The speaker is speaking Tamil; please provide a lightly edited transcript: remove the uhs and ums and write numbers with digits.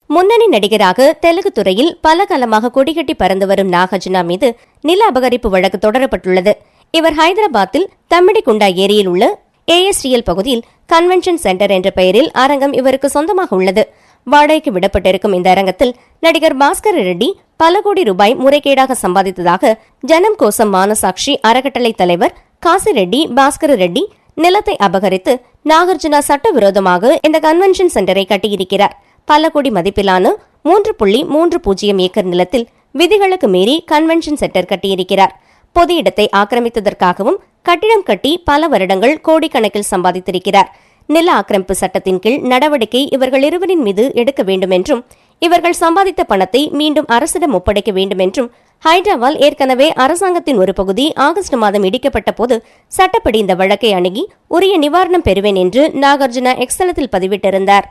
முன்னணி நடிகராக தெலுங்கு துறையில் பல காலமாக கொடிகட்டி பறந்து வரும் நாகார்ஜுனா மீது நில அபகரிப்பு வழக்கு தொடரப்பட்டுள்ளது. இவர் ஹைதராபாத்தில் தம்மிடிகுண்டா ஏரியில் உள்ள ASTL பகுதியில் கன்வென்ஷன் சென்டர் என்ற பெயரில் அரங்கம் இவருக்கு சொந்தமாக உள்ளது. வாடகைக்கு விடப்பட்டிருக்கும் இந்த அரங்கத்தில் நடிகர் பாஸ்கர் ரெட்டி பல கோடி ரூபாய் முறைகேடாக சம்பாதித்ததாக ஜனம் கோசம் மானசாட்சி அறக்கட்டளை தலைவர் காசி ரெட்டி பாஸ்கர் ரெட்டி நிலத்தை அபகரித்து நாகார்ஜுனா சட்டவிரோதமாக இந்த கன்வென்ஷன் சென்டரை கட்டியிருக்கிறார். பல கோடி மதிப்பிலான 3.30 ஏக்கர் நிலத்தில் விதிகளுக்கு மீறி கன்வென்ஷன் சென்டர் கட்டியிருக்கிறார். பொது இடத்தை ஆக்கிரமித்ததற்காகவும் கட்டிடம் கட்டி பல வருடங்கள் கோடிக்கணக்கில் சம்பாதித்திருக்கிறார். நில ஆக்கிரமிப்பு சட்டத்தின் கீழ் நடவடிக்கை இவர்கள் இருவரின் மீது எடுக்க வேண்டும் என்றும் இவர்கள் சம்பாதித்த பணத்தை மீண்டும் அரசிடம் ஒப்படைக்க வேண்டும் என்றும் ஹைட்ராவால் ஏற்கனவே அரசாங்கத்தின் ஒரு பகுதி ஆகஸ்ட் மாதம் இடிக்கப்பட்ட போது சட்டப்படி இந்த வழக்கை அணுகி உரிய நிவாரணம் பெறுவேன் என்று நாகார்ஜுனா எக்ஸ் தளத்தில் பதிவிட்டிருந்தார்.